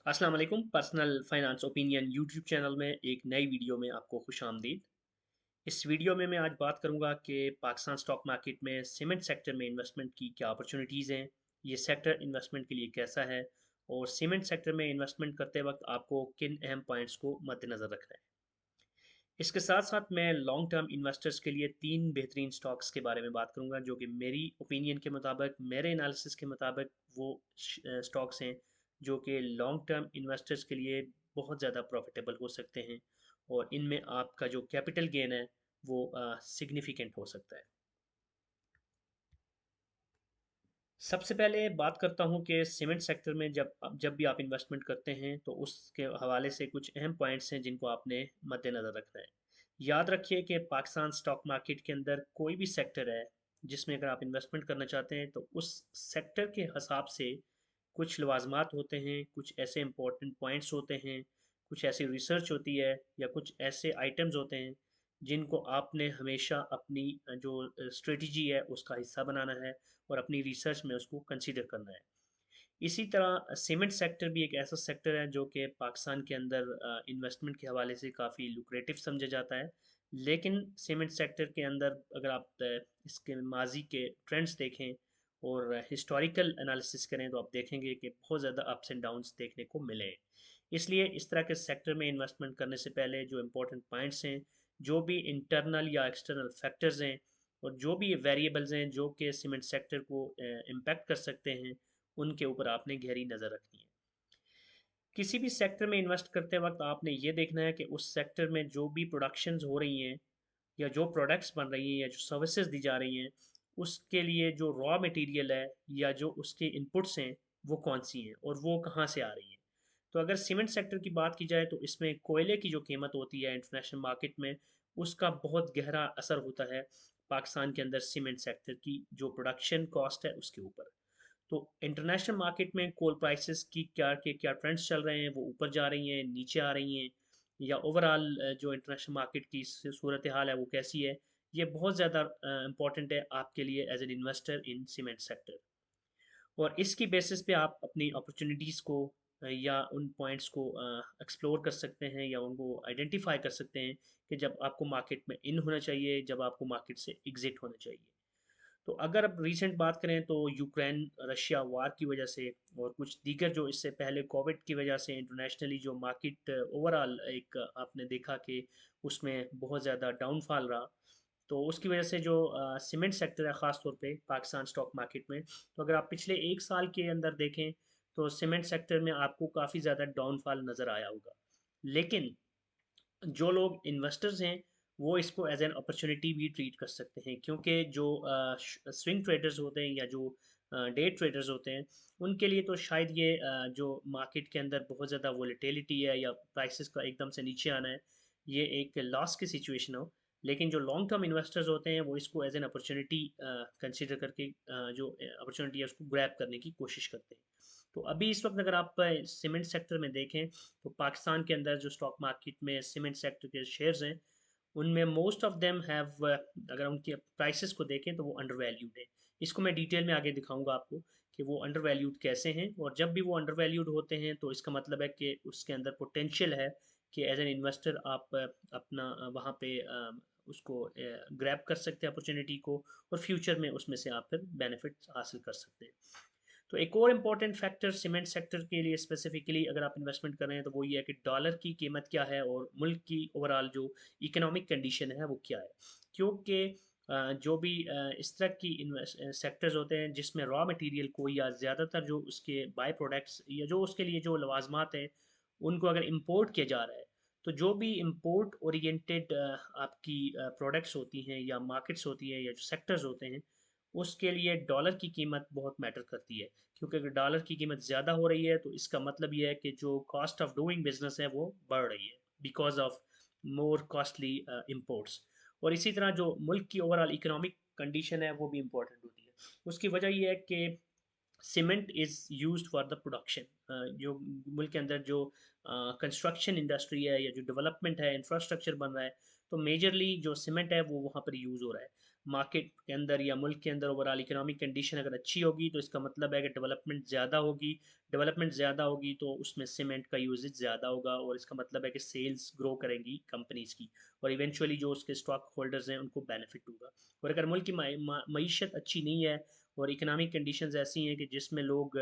अस्सलाम वालेकुम। Personal finance opinion YouTube channel में एक नई वीडियो में आपको खुशामदीद। इस वीडियो में मैं आज बात करूंगा कि पाकिस्तान स्टॉक मार्केट में सीमेंट सेक्टर में इन्वेस्टमेंट की क्या अपॉर्चुनिटीज़ हैं, ये सेक्टर इन्वेस्टमेंट के लिए कैसा है और सीमेंट सेक्टर में इन्वेस्टमेंट करते वक्त आपको किन अहम पॉइंट्स को मद्देनज़र रखना है। इसके साथ साथ मैं लॉन्ग टर्म इन्वेस्टर्स के लिए तीन बेहतरीन स्टॉक्स के बारे में बात करूंगा जो कि मेरी ओपिनियन के मुताबिक, मेरे एनालिसिस के मुताबिक वो स्टॉक्स हैं जो कि लॉन्ग टर्म इन्वेस्टर्स के लिए बहुत ज़्यादा प्रॉफिटेबल हो सकते हैं और इनमें आपका जो कैपिटल गेन है वो सिग्निफिकेंट हो सकता है। सबसे पहले बात करता हूँ कि सीमेंट सेक्टर में जब भी आप इन्वेस्टमेंट करते हैं तो उसके हवाले से कुछ अहम पॉइंट्स हैं जिनको आपने मद्देनज़र रखना है। याद रखिए कि पाकिस्तान स्टॉक मार्केट के अंदर कोई भी सेक्टर है जिसमें अगर आप इन्वेस्टमेंट करना चाहते हैं तो उस सेक्टर के हिसाब से कुछ लवाजमात होते हैं, कुछ ऐसे इंपॉर्टेंट पॉइंट्स होते हैं, कुछ ऐसी रिसर्च होती है या कुछ ऐसे आइटम्स होते हैं जिनको आपने हमेशा अपनी जो स्ट्रेटजी है उसका हिस्सा बनाना है और अपनी रिसर्च में उसको कंसीडर करना है। इसी तरह सीमेंट सेक्टर भी एक ऐसा सेक्टर है जो कि पाकिस्तान के अंदर इन्वेस्टमेंट के हवाले से काफ़ी लुक्रेटिव समझा जाता है। लेकिन सीमेंट सेक्टर के अंदर अगर आप इसके माजी के ट्रेंड्स देखें और हिस्टोरिकल एनालिसिस करें तो आप देखेंगे कि बहुत ज़्यादा अप्स एंड डाउन्स देखने को मिले हैं। इसलिए इस तरह के सेक्टर में इन्वेस्टमेंट करने से पहले जो इम्पोर्टेंट पॉइंट्स हैं, जो भी इंटरनल या एक्सटर्नल फैक्टर्स हैं और जो भी वेरिएबल्स हैं जो कि सीमेंट सेक्टर को इम्पेक्ट कर सकते हैं, उनके ऊपर आपने गहरी नज़र रखनी है। किसी भी सेक्टर में इन्वेस्ट करते वक्त आपने ये देखना है कि उस सेक्टर में जो भी प्रोडक्शंस हो रही हैं या जो प्रोडक्ट्स बन रही हैं या जो सर्विसेज दी जा रही हैं, उसके लिए जो रॉ मटेरियल है या जो उसके इनपुट्स हैं वो कौन सी हैं और वो कहाँ से आ रही हैं। तो अगर सीमेंट सेक्टर की बात की जाए तो इसमें कोयले की जो कीमत होती है इंटरनेशनल मार्केट में, उसका बहुत गहरा असर होता है पाकिस्तान के अंदर सीमेंट सेक्टर की जो प्रोडक्शन कॉस्ट है उसके ऊपर। तो इंटरनेशनल मार्केट में कोल प्राइसेस की क्या ट्रेंड्स चल रहे हैं, वो ऊपर जा रही हैं, नीचे आ रही हैं, या ओवरऑल जो इंटरनेशनल मार्केट की सूरत हाल है वो कैसी है, ये बहुत ज़्यादा इंपॉर्टेंट है आपके लिए as an investor in cement sector. और इसकी बेसिस पे आप अपनी अपॉर्चुनिटीज़ को या उन पॉइंट्स को एक्सप्लोर कर सकते हैं या उनको आइडेंटिफाई कर सकते हैं कि जब आपको मार्केट में इन होना चाहिए, जब आपको मार्केट से एग्जिट होना चाहिए। तो अगर अब रीसेंट बात करें तो यूक्रेन रशिया वार की वजह से और कुछ दीगर जो इससे पहले कोविड की वजह से इंटरनेशनली जो मार्केट ओवरऑल एक आपने देखा कि उसमें बहुत ज़्यादा डाउनफॉल रहा। तो उसकी वजह से जो सीमेंट सेक्टर है ख़ास तौर पे पाकिस्तान स्टॉक मार्केट में, तो अगर आप पिछले एक साल के अंदर देखें तो सीमेंट सेक्टर में आपको काफ़ी ज़्यादा डाउनफॉल नज़र आया होगा। लेकिन जो लोग इन्वेस्टर्स हैं वो इसको एज एन अपॉर्चुनिटी भी ट्रीट कर सकते हैं, क्योंकि जो स्विंग ट्रेडर्स होते हैं या जो डे ट्रेडर्स होते हैं उनके लिए तो शायद ये जो मार्केट के अंदर बहुत ज़्यादा वोलेटिलिटी है या प्राइसेस का एकदम से नीचे आना है, ये एक लॉस की सिचुएशन हो। लेकिन जो लॉन्ग टर्म इन्वेस्टर्स होते हैं वो इसको एज एन अपॉर्चुनिटी कंसिडर करके जो अपॉर्चुनिटी है उसको ग्रैब करने की कोशिश करते हैं। तो अभी इस वक्त अगर आप सीमेंट सेक्टर में देखें तो पाकिस्तान के अंदर जो स्टॉक मार्केट में सीमेंट सेक्टर के शेयर्स हैं उनमें मोस्ट ऑफ देम हैव, अगर उनके प्राइसेस को देखें तो वो अंडर वैल्यूड है। इसको मैं डिटेल में आगे दिखाऊंगा आपको कि वो अंडर वैल्यूड कैसे हैं, और जब भी वो अंडर वैल्यूड होते हैं तो इसका मतलब है कि उसके अंदर पोटेंशियल है कि एज एन इन्वेस्टर आप अपना वहाँ पे उसको ग्रैब कर सकते हैं अपॉर्चुनिटी को, और फ्यूचर में उसमें से आप फिर बेनिफिट हासिल कर सकते हैं। तो एक और इम्पॉर्टेंट फैक्टर सीमेंट सेक्टर के लिए स्पेसिफिकली अगर आप इन्वेस्टमेंट कर रहे हैं तो वो ये है कि डॉलर की कीमत क्या है और मुल्क की ओवरऑल जो इकोनॉमिक कंडीशन है वो क्या है। क्योंकि जो भी इस तरह की सेक्टर्स होते हैं जिसमें रॉ मटेरियल को या ज़्यादातर जो उसके बाय प्रोडक्ट्स या जो उसके लिए जो लवाजमात हैं उनको अगर इम्पोर्ट किया जा रहा है, तो जो भी इम्पोर्ट ओरिएंटेड आपकी प्रोडक्ट्स होती हैं या मार्केट्स होती हैं या जो सेक्टर्स होते हैं, उसके लिए डॉलर की कीमत बहुत मैटर करती है। क्योंकि अगर डॉलर की कीमत ज़्यादा हो रही है तो इसका मतलब ये है कि जो कॉस्ट ऑफ डूइंग बिजनेस है वो बढ़ रही है because of more costly imports. और इसी तरह जो मुल्क की ओवरऑल इकोनॉमिक कंडीशन है वो भी इम्पोर्टेंट होती है। उसकी वजह ये है कि cement is used for the production. जो मुल्क के अंदर जो कंस्ट्रक्शन इंडस्ट्री है या जो डेवलपमेंट है, इंफ्रास्ट्रक्चर बन रहा है, तो मेजरली जो सीमेंट है वो वहाँ पर यूज़ हो रहा है। मार्केट के अंदर या मुल्क के अंदर ओवरऑल इकोनॉमिक कंडीशन अगर अच्छी होगी तो इसका मतलब है कि डेवलपमेंट ज़्यादा होगी तो उसमें सीमेंट का यूजेज ज़्यादा होगा, और इसका मतलब है कि सेल्स ग्रो करेंगी कंपनीज़ की, और इवेंचुअली जो उसके स्टॉक होल्डर्स हैं उनको बेनिफिट होगा। और अगर मुल्क की मीशत अच्छी नहीं है और इकोनॉमिक कंडीशंस ऐसी हैं कि जिसमें लोग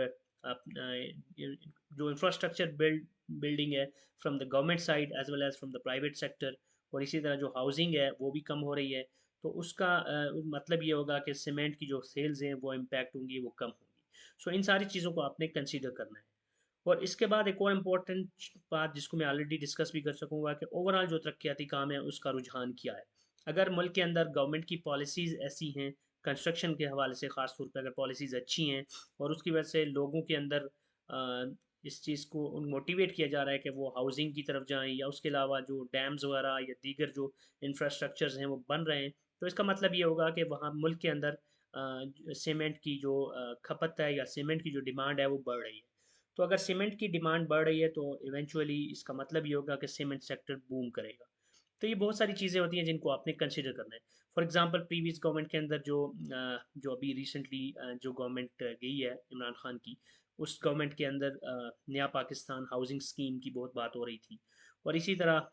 जो इंफ्रास्ट्रक्चर बिल्डिंग है from the government side as well as from the private sector, और इसी तरह जो हाउसिंग है वो भी कम हो रही है, तो उसका मतलब ये होगा कि सीमेंट की जो सेल्स हैं वो इम्पैक्ट होंगी, वो कम होंगी। सो इन सारी चीज़ों को आपने कंसीडर करना है। और इसके बाद एक और इम्पोर्टेंट बात जिसको मैं ऑलरेडी डिस्कस भी कर सकूंगा कि ओवरऑल जो तरक्याती काम है उसका रुझान क्या है। अगर मुल्क के अंदर गवर्नमेंट की पॉलिसीज़ ऐसी हैं, कंस्ट्रक्शन के हवाले से ख़ास तौर पर अगर पॉलिसीज़ अच्छी हैं और उसकी वजह से लोगों के अंदर इस चीज़ को मोटिवेट किया जा रहा है कि वो हाउसिंग की तरफ जाएं, या उसके अलावा जो डैम्स वगैरह या दीगर जो इंफ्रास्ट्रक्चर्स हैं वो बन रहे हैं, तो इसका मतलब ये होगा कि वहाँ मुल्क के अंदर सीमेंट की जो खपत है या सीमेंट की जो डिमांड है वो बढ़ रही है। तो अगर सीमेंट की डिमांड बढ़ रही है तो इवेंचुअली इसका मतलब ये होगा कि सीमेंट सेक्टर बूम करेगा। तो ये बहुत सारी चीज़ें होती हैं जिनको आपने कंसिडर करना है। फॉर एग्जांपल प्रीवियस गवर्नमेंट के अंदर जो अभी रिसेंटली जो गवर्नमेंट गई है इमरान खान की, उस गवर्नमेंट के अंदर नया पाकिस्तान हाउसिंग स्कीम की बहुत बात हो रही थी। और इसी तरह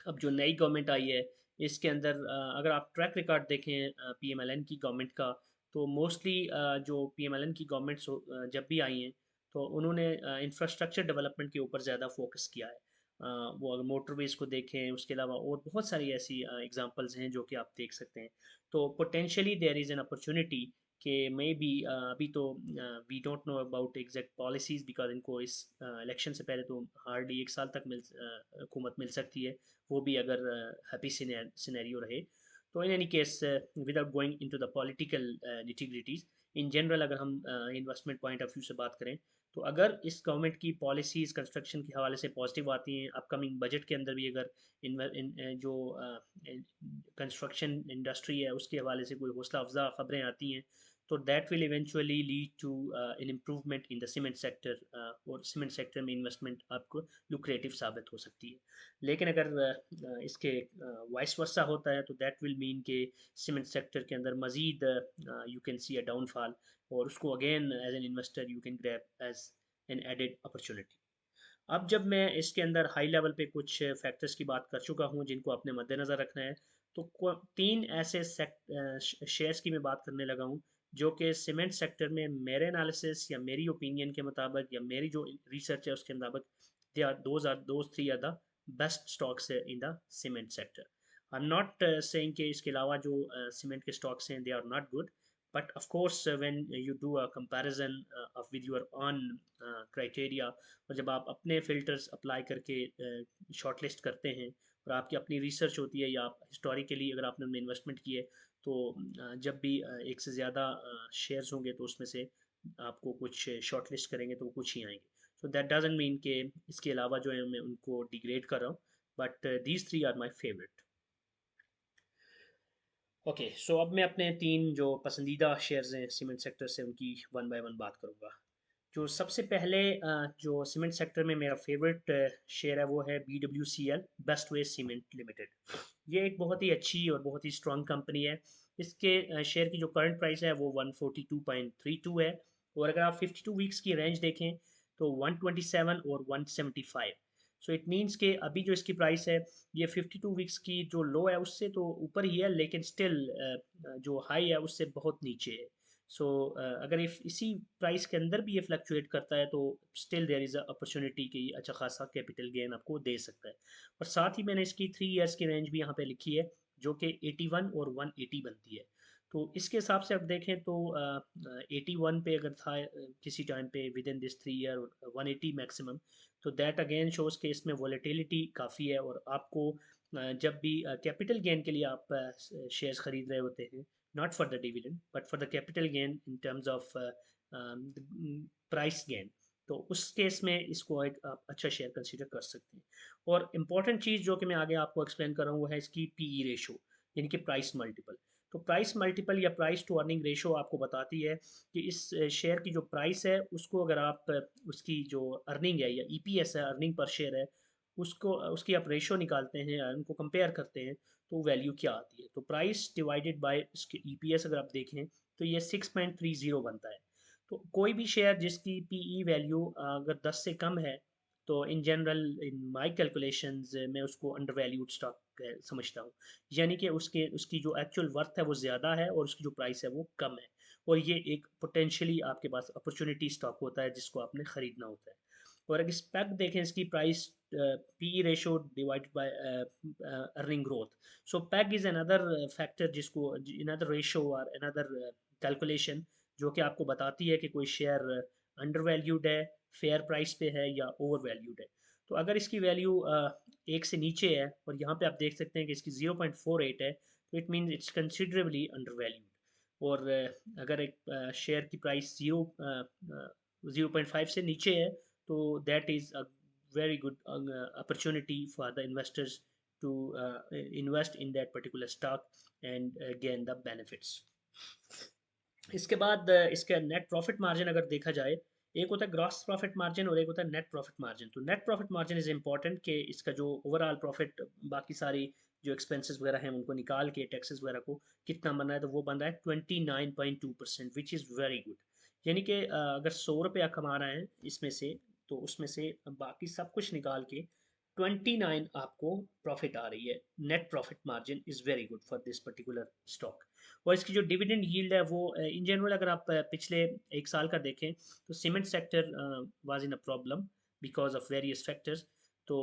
अब जो नई गवर्नमेंट आई है इसके अंदर अगर आप ट्रैक रिकॉर्ड देखें पीएमएलएन की गवर्नमेंट का, तो मोस्टली जो पीएमएलएन की गवर्नमेंट्स जब भी आई हैं तो उन्होंने इंफ्रास्ट्रक्चर डेवलपमेंट के ऊपर ज़्यादा फोकस किया है। वो अगर मोटरवेज़ को देखें, उसके अलावा और बहुत सारी ऐसी एग्जांपल्स हैं जो कि आप देख सकते हैं। तो potentially there is an opportunity कि मे बी अभी तो we don't know about exact policies, because इनको इस इलेक्शन से पहले तो हार्डली एक साल तक हुकूमत मिल सकती है, वो भी अगर हैप्पी सिनेरियो रहे। तो in any case, without going into the political nitty-gritties, in general अगर हम इन्वेस्टमेंट पॉइंट ऑफ व्यू से बात करें, तो अगर इस गवर्नमेंट की पॉलिसीज़ कंस्ट्रक्शन के हवाले से पॉजिटिव आती हैं, अपकमिंग बजट के अंदर भी अगर जो कंस्ट्रक्शन इंडस्ट्री है उसके हवाले से कोई हौसला अफजा खबरें आती हैं, तो that will eventually lead to an improvement in the cement sector, और सीमेंट सेक्टर में इन्वेस्टमेंट आपको लुक्रेटिव साबित हो सकती है। लेकिन अगर इसके वाइस वर्सा होता है तो दैट विल मीन के सीमेंट सेक्टर के अंदर मज़ीद you can see a downfall, और उसको again as an investor you can grab as an added opportunity. अब जब मैं इसके अंदर हाई लेवल पे कुछ फैक्टर्स की बात कर चुका हूँ जिनको आपने मद्देनज़र रखना है, तो तीन ऐसे शेयर्स की मैं बात करने लगा हूँ जो कि सीमेंट सेक्टर में मेरे एनालिसिस या मेरी ओपिनियन के मुताबिक या मेरी जो रिसर्च है उसके मुताबिक they are those three are the best stocks in the cement sector. I am not saying कि इसके अलावा जो सीमेंट के स्टॉक्स हैं they are not good, but of course when you do a comparison of with your own criteria, और जब आप अपने फ़िल्टर्स अप्लाई करके शॉर्ट लिस्ट करते हैं और आपकी अपनी रिसर्च होती है या आप हिस्टोरिकली अगर आपने उनमें इन्वेस्टमेंट किए, तो जब भी एक से ज़्यादा शेयर्स होंगे तो उसमें से आपको कुछ शॉर्ट लिस्ट करेंगे तो वो कुछ ही आएंगे। सो दैट डजंट मीन कि इसके अलावा जो है मैं उनको डिग्रेड कर रहा हूँ, but these three are my favourite. Okay, so अब मैं अपने तीन जो पसंदीदा शेयर्स हैं सीमेंट सेक्टर से उनकी वन बाय वन बात करूँगा। जो सबसे पहले जो सीमेंट सेक्टर में मेरा फेवरेट शेयर है वो है BWCL, best way cement limited. ये एक बहुत ही अच्छी और बहुत ही स्ट्रांग कंपनी है। इसके शेयर की जो करंट प्राइस है वो 142.32 है, और अगर आप 52 वीक्स की रेंज देखें तो 127 और 175। सो इट मीन्स के अभी जो इसकी प्राइस है ये 52 वीक्स की जो लो है उससे तो ऊपर ही है, लेकिन स्टिल जो हाई है उससे बहुत नीचे है। सो अगर इसी प्राइस के अंदर भी ये फ्लक्चुएट करता है तो still there is a opportunity कि अच्छा खासा कैपिटल गेन आपको दे सकता है। और साथ ही मैंने इसकी 3 इयर्स की रेंज भी यहाँ पे लिखी है जो कि 81 और 180 बनती है। तो इसके हिसाब से आप देखें तो 81 पे अगर था किसी टाइम पे with in this 3 year, 180 maximum, तो दैट अगेन शोज़ कि इसमें वॉलेटिलिटी काफ़ी है, और आपको जब भी कैपिटल गेन के लिए आप शेयर्स खरीद रहे होते हैं, not for the dividend but for the capital gain in terms of price gain, तो उस केस में इसको एक आप अच्छा शेयर कंसीडर कर सकते हैं। और इम्पॉर्टेंट चीज़ जो कि मैं आगे आपको एक्सप्लेन कर रहा हूँ वो है इसकी पीई रेशो, यानी कि प्राइस मल्टीपल। तो प्राइस मल्टीपल या प्राइस टू अर्निंग रेशो आपको बताती है कि इस शेयर की जो प्राइस है उसको अगर आप उसकी जो अर्निंग है या ईपीएस है, अर्निंग पर शेयर है, उसको उसकी आप रेशो निकालते हैं या उनको कंपेयर करते हैं तो वैल्यू क्या आती है। तो प्राइस डिवाइडेड बाय इसके ईपीएस अगर आप देखें तो ये 6.30 बनता है। तो कोई भी शेयर जिसकी पीई वैल्यू अगर 10 से कम है तो in general in my calculations मैं उसको अंडर वैल्यूड स्टॉक समझता हूँ। यानी कि उसके उसकी जो एक्चुअल वर्थ है वो ज़्यादा है और उसकी जो प्राइस है वो कम है। और ये एक पोटेंशियली आपके पास अपॉर्चुनिटी स्टॉक होता है जिसको आपने ख़रीदना होता है। और अगर स्पेक देखें इसकी price P ratio divided by earning growth. So peg is another factor जिसको अनदर रेशो और अनदर कैलकुलेशन जो कि आपको बताती है कि कोई शेयर अंडर वैल्यूड है, फेयर प्राइस पे है या ओवर वैल्यूड है। तो अगर इसकी वैल्यू एक से नीचे है और यहाँ पे आप देख सकते हैं कि इसकी 0.48 है तो it mean it's considerably under valued. और अगर एक शेयर की प्राइस 0.5 से नीचे है तो that is a very good opportunity for the investors to invest in that particular stock and gain the benefits. इसके बाद इसका नेट प्रॉफिट मार्जिन अगर देखा जाए, एक होता है ग्रॉस प्रॉफिट मार्जिन और एक होता है नेट प्रॉफिट मार्जिन। तो net profit margin is important कि इसका जो ओवरऑल प्रॉफिट बाकी सारी जो एक्सपेंसेस वगैरह हैं उनको निकाल के टैक्सेस वगैरह को कितना बन रहा है, तो वो बन रहा है 29.2%, विच इज़ वेरी गुड। यानी कि अगर 100 रुपया कमा रहे हैं इसमें से तो उसमें से बाकी सब कुछ निकाल के 29 आपको प्रॉफिट आ रही है। Net profit margin is very good for this particular stock. और इसकी जो डिविडेंड यील्ड है वो इन जनरल अगर आप पिछले एक साल का देखें तो cement sector was in a problem because of various factors. तो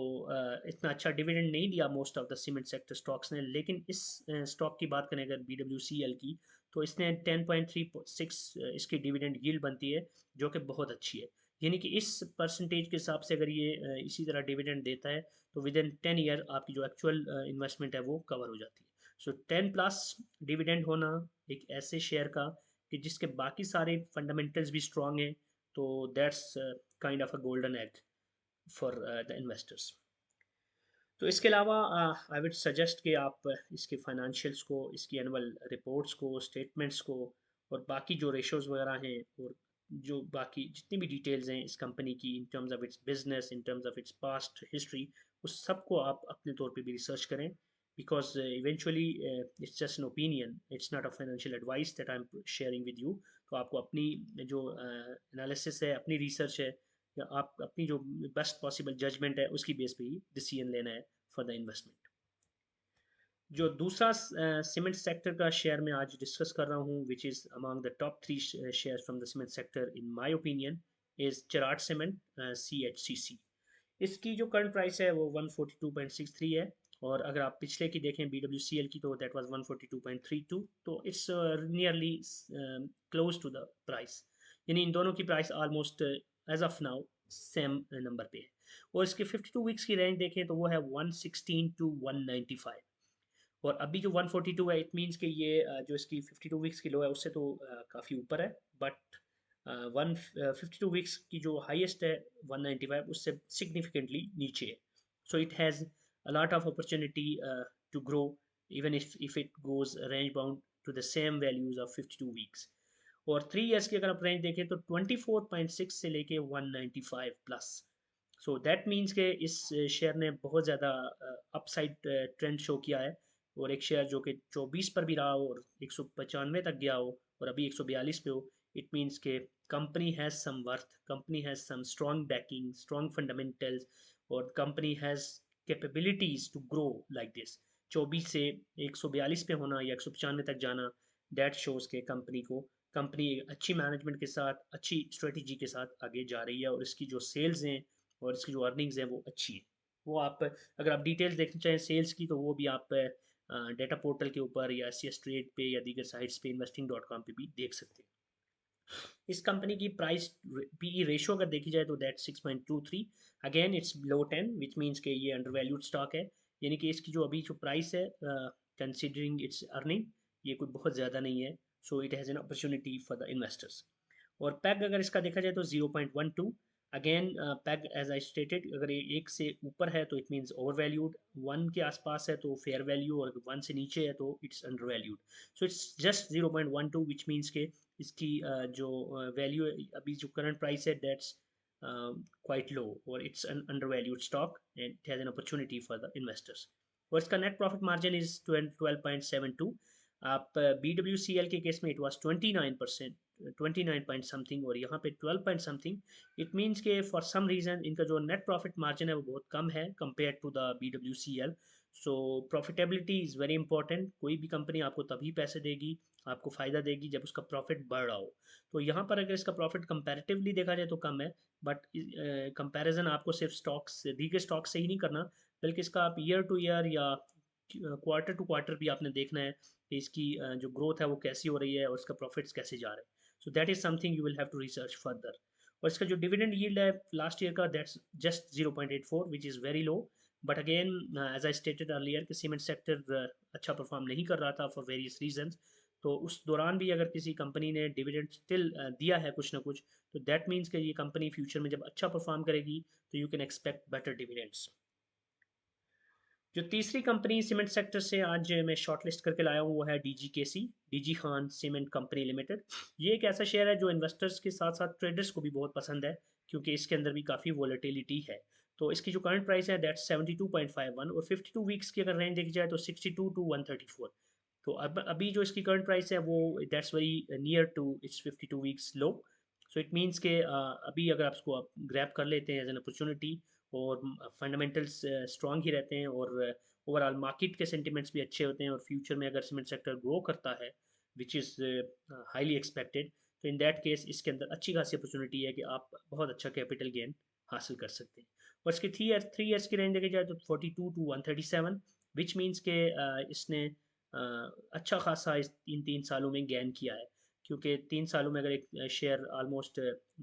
इतना अच्छा डिविडेंड नहीं दिया most of the cement sector stocks ने, लेकिन इस स्टॉक की बात करें अगर BWCL की तो इसने 10.36 इसकी डिविडेंड यील्ड बनती है जो कि बहुत अच्छी है। यानी कि इस परसेंटेज के हिसाब से अगर ये इसी तरह डिविडेंड देता है तो विद इन 10 ईयर आपकी जो एक्चुअल इन्वेस्टमेंट है वो कवर हो जाती है। सो 10+ डिविडेंड होना एक ऐसे शेयर का कि जिसके बाकी सारे फंडामेंटल्स भी स्ट्रांग हैं, तो that's kind of a golden egg for the investors. तो इसके अलावा आई वुड सजेस्ट कि आप इसके फाइनेंशियल्स को, इसकी एनुअल रिपोर्ट्स को, स्टेटमेंट्स को और बाकी जो रेशोज़ वगैरह हैं और जो बाकी जितनी भी डिटेल्स हैं इस कंपनी की in terms of its business, in terms of its past history, उस सब को आप अपने तौर पे भी रिसर्च करें। Because eventually it's just an opinion, it's not a financial advice that I am sharing with you. तो आपको अपनी जो एनालिसिस है, अपनी रिसर्च है या आप अपनी जो बेस्ट पॉसिबल जजमेंट है उसकी बेस पे ही डिसीजन लेना है फॉर द इन्वेस्टमेंट। जो दूसरा सीमेंट सेक्टर का शेयर मैं आज डिस्कस कर रहा हूँ which is among the top 3 share from the cement sector in my opinion is चराट सीमेंट, CHCC। इसकी जो करंट प्राइस है वो 142.63 है। और अगर आप पिछले की देखें BWCL की तो दैट वाज 142.32, तो it's nearly close to the price. यानी इन दोनों की price almost as of now same number पे है। और इसके 52 वीक्स की रेंज देखें तो वो है 116 टू 195। और अभी जो 142 है इट मीन्स कि ये जो इसकी 52 वीक्स की लो है उससे तो काफ़ी ऊपर है। बट 152 वीक्स की जो हाईएस्ट है 195 उससे सिग्निफिकेंटली नीचे है। So it has a lot of opportunity to grow even if it goes range bound to the same values of 52 weeks. और 3 ईयर्स की अगर आप रेंज देखें तो 24.6 से लेके 195 प्लस। सो दैट मीन्स के इस शेयर ने बहुत ज़्यादा अपसाइड ट्रेंड शो किया है। और एक शेयर जो कि 24 पर भी रहा हो और 195 तक गया हो और अभी 142 पे हो, इट मीन्स के company has some worth, company has some strong backing, strong fundamentals और company has capabilities to grow like this. 24 से 142 पे होना या 195 तक जाना, दैट शोज़ के कंपनी को, कंपनी अच्छी मैनेजमेंट के साथ, अच्छी स्ट्रेटजी के साथ आगे जा रही है और इसकी जो सेल्स हैं और इसकी जो अर्निंग्स हैं वो अच्छी है। वो आप अगर आप डिटेल्स देखना चाहें सेल्स की तो वो भी आप डेटा पोर्टल के ऊपर या CS ट्रेड पे या दीगर साइट्स पे investing.com पे भी देख सकते हैं। इस कंपनी की प्राइस पीई रेशो अगर देखी जाए तो that 6.23। Again it's below 10 which means के ये अंडर वैल्यूड स्टॉक है। यानी कि इसकी जो अभी जो प्राइस है कंसिडरिंग इट्स अर्निंग ये कोई बहुत ज़्यादा नहीं है। So it has an opportunity for the investors. और पैग अगर इसका देखा जाए तो 0.12। अगेन पैग एज आई स्टेटेड अगर ये एक से ऊपर है तो इट मीन्स ओवर वैल्यूड, 1 के आसपास है तो फेयर वैल्यू और 1 से नीचे है तो it's under valued. So it's just 0.12 which means के इसकी जो वैल्यू अभी जो करंट प्राइस है that's quite low, or it's an undervalued stock and it has an opportunity for the investors. और इसका net profit margin is 12.72. आप BWCL के केस में it was 29%, 29 पॉइंट समथिंग, और यहाँ पे 12 पॉइंट समथिंग. इट मीन्स के फॉर सम रीज़न इनका जो नेट प्रॉफिट मार्जिन है वो बहुत कम है compare to the BWCL. So profitability is very important. कोई भी कंपनी आपको तभी पैसे देगी, आपको फ़ायदा देगी जब उसका प्रॉफिट बढ़ रहा हो. तो यहाँ पर अगर इसका प्रॉफिट कंपैरेटिवली देखा जाए तो कम है, बट कंपैरिजन आपको सिर्फ स्टॉक्स दीगर स्टॉक से ही नहीं करना, बल्कि इसका आप ईयर टू ईयर या क्वार्टर टू क्वार्टर भी आपने देखना है कि इसकी जो ग्रोथ है वो कैसी हो रही है और इसका प्रॉफिट्स कैसे जा रहे हैं. So that is something you will have to research further. और इसका जो डिविडेंड यील्ड है लास्ट ईयर का, that's just 0.84, which is very low. But again as I stated earlier कि सीमेंट सेक्टर अच्छा परफॉर्म नहीं कर रहा था फॉर वेरियस रीजंस. तो उस दौरान भी अगर किसी कंपनी ने डिविडेंड स्टिल दिया है कुछ ना कुछ, तो दैट मीन्स कि ये कंपनी फ्यूचर में जब अच्छा परफॉर्म करेगी तो you can expect better dividends. जो तीसरी कंपनी सीमेंट सेक्टर से आज मैं शॉर्ट लिस्ट करके लाया हूँ वो है DGKC, DG Khan cement company limited. ये एक ऐसा शेयर है जो इन्वेस्टर्स के साथ साथ ट्रेडर्स को भी बहुत पसंद है, क्योंकि इसके अंदर भी काफ़ी वॉलेटिलिटी है. तो इसकी जो करंट प्राइस है दैट्स 72.51, और 52 वीक्स की अगर रेंज देखी जाए तो 62 to 134. तो अब अभी जो इसकी करंट प्राइस है वो that's very near to its 52 weeks low. So it means के अभी अगर आप इसको आप ग्रैब कर लेते हैं एज एन अपॉर्चुनिटी, और फंडामेंटल्स स्ट्रांग ही रहते हैं, और ओवरऑल मार्केट के सेंटिमेंट्स भी अच्छे होते हैं, और फ्यूचर में अगर सीमेंट सेक्टर ग्रो करता है विच इज़ हाईली एक्सपेक्टेड, तो इन दैट केस इसके अंदर अच्छी खासी अपॉर्चुनिटी है कि आप बहुत अच्छा कैपिटल गेन हासिल कर सकते हैं. और इसकी 3 ईयर्स की रेंज देखी जाए तो 42 to 137, विच मीन्स के इसने अच्छा खासा इस तीन सालों में गेन किया है, क्योंकि 3 सालों में अगर एक share almost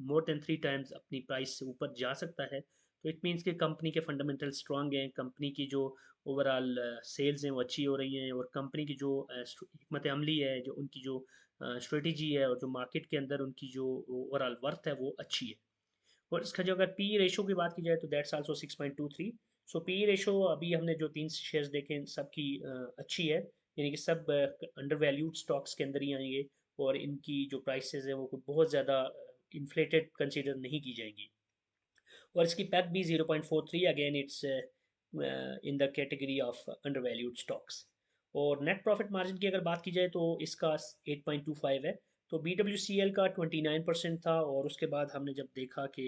more than 3 times अपनी प्राइस से ऊपर जा सकता है, तो इट मीन्स कि कंपनी के फंडामेंटल स्ट्रांग हैं, कंपनी की जो ओवरऑल सेल्स हैं वो अच्छी हो रही हैं, और कंपनी की जो हिकमत अमली है, जो उनकी जो स्ट्रेटजी है, और जो मार्केट के अंदर उनकी जो ओवरऑल वर्थ है वो अच्छी है. और इसका जो अगर पी रेशो की बात की जाए तो that's also 6.23. So P ratio अभी हमने जो 3 शेयर्स देखे सबकी अच्छी है, यानी कि सब अंडर वैल्यूड स्टॉक्स के अंदर ही आएंगे, और इनकी जो प्राइसेस है वो कोई बहुत ज़्यादा इन्फ्लेटेड कंसीडर नहीं की जाएंगी. और इसकी पैक भी 0.43, again it's in the category of under valued stocks. और नेट प्रॉफिट मार्जिन की अगर बात की जाए तो इसका 8.25 है. तो BWCL का 29% था, और उसके बाद हमने जब देखा कि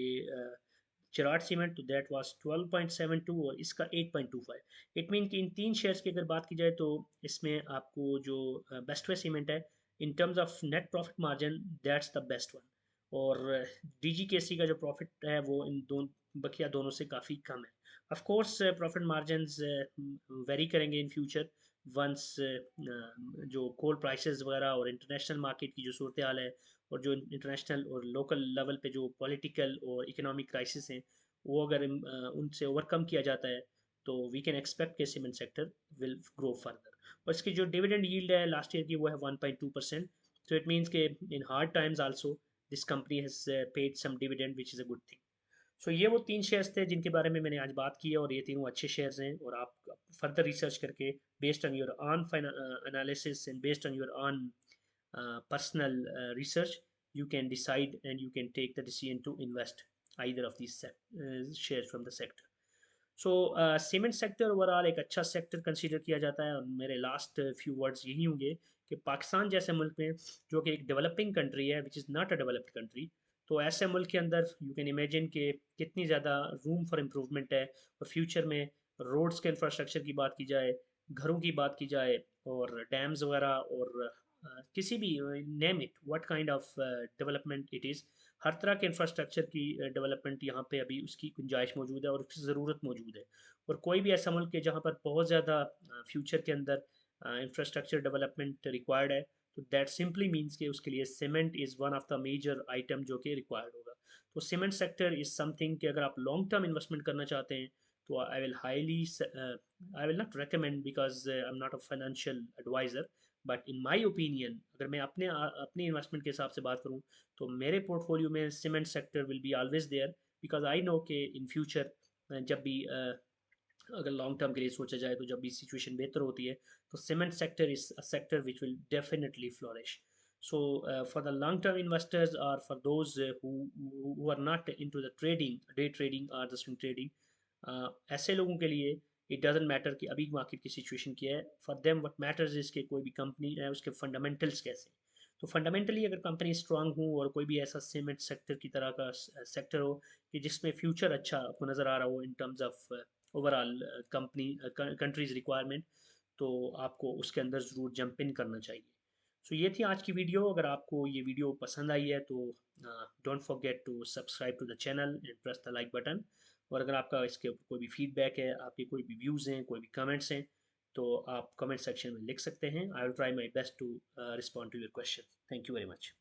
चिराट सीमेंट, तो दैट वाज 12.72, और इसका 8.25. इट मीन कि इन 3 शेयर्स की अगर बात की जाए तो इसमें आपको जो बेस्ट वे सीमेंट है in terms of net profit margin, that's the best one. और DGKC का जो प्रॉफिट है वो इन बकिया दोनों से काफ़ी कम है. Of course profit margins very करेंगे इन फ्यूचर वंस जो कोल प्राइसेस वगैरह और इंटरनेशनल मार्केट की जो सूरत हाल है, और जो इंटरनेशनल और लोकल लेवल पे जो पॉलिटिकल और इकोनॉमिक क्राइसिस हैं वो अगर उनसे ओवरकम किया जाता है, तो वी कैन एक्सपेक्ट के cement sector will grow further. और इसकी जो डिविडेंड यील्ड है लास्ट ईयर की वो है 1.2%. so it means के in hard times also this company has paid some dividend which is a good thing. सो ये वो 3 शेयर्स थे जिनके बारे में मैंने आज बात की है, और ये तीनों अच्छे शेयर्स हैं, और आप फर्दर रिसर्च करके based on your on analysis and based on your on personal research, you can decide and you can take the decision to invest either of these shares from the sector. So cement sector overall एक अच्छा sector consider किया जाता है, और मेरे last few words यही होंगे कि पाकिस्तान जैसे मुल्क में, जो कि एक डेवलपिंग कंट्री है which is not a developed country, तो ऐसे मुल्क के अंदर यू कैन इमेजिन कि कितनी ज़्यादा रूम फॉर इम्प्रूवमेंट है. और फ्यूचर में रोड्स के इंफ्रास्ट्रक्चर की बात की जाए, घरों की बात की जाए, और डैम्स वगैरह, और किसी भी name it what kind of development it is, हर तरह के इंफ्रास्ट्रक्चर की डेवलपमेंट यहाँ पे अभी उसकी गुंजाइश मौजूद है और उसकी ज़रूरत मौजूद है. और कोई भी ऐसा मुल्क है जहाँ पर बहुत ज़्यादा फ्यूचर के अंदर इंफ्रास्ट्रक्चर डेवलपमेंट रिक्वायर्ड है, तो दैट सिंपली मीन्स कि उसके लिए cement is one of the major item जो कि रिक्वायर्ड होगा. तो सीमेंट सेक्टर इज़ समथिंग कि अगर आप लॉन्ग टर्म इन्वेस्टमेंट करना चाहते हैं, तो I will not recommend because I am not a financial advisor, but in my opinion अगर मैं अपने इन्वेस्टमेंट के हिसाब से बात करूँ, तो मेरे पोर्टफोलियो में cement sector will be always there, because I know कि इन फ्यूचर जब भी अगर लॉन्ग टर्म के लिए सोचा जाए, तो जब भी सिचुएशन बेहतर होती है, तो cement sector is a sector which will definitely flourish. So for the long term investors, or for those who are not into the trading, day trading or the swing trading, ऐसे लोगों के लिए it doesn't matter कि अभी market की situation क्या है. For them what matters is कि कोई भी कंपनी है उसके फंडामेंटल्स कैसे. तो फंडामेंटली अगर कंपनी स्ट्रांग हो और कोई भी ऐसा सीमेंट सेक्टर की तरह का सेक्टर हो कि जिसमें फ्यूचर अच्छा आपको नज़र आ रहा हो in terms of overall company countries requirement, तो आपको उसके अंदर ज़रूर जंप इन करना चाहिए. सो ये थी आज की वीडियो. अगर आपको ये वीडियो पसंद आई है तो don't forget to subscribe to the channel and press the like button. और अगर आपका इसके ऊपर कोई भी फीडबैक है, आपके कोई भी व्यूज़ हैं, कोई भी कमेंट्स हैं, तो आप कमेंट सेक्शन में लिख सकते हैं. I will try my best to respond to your question. Thank you very much.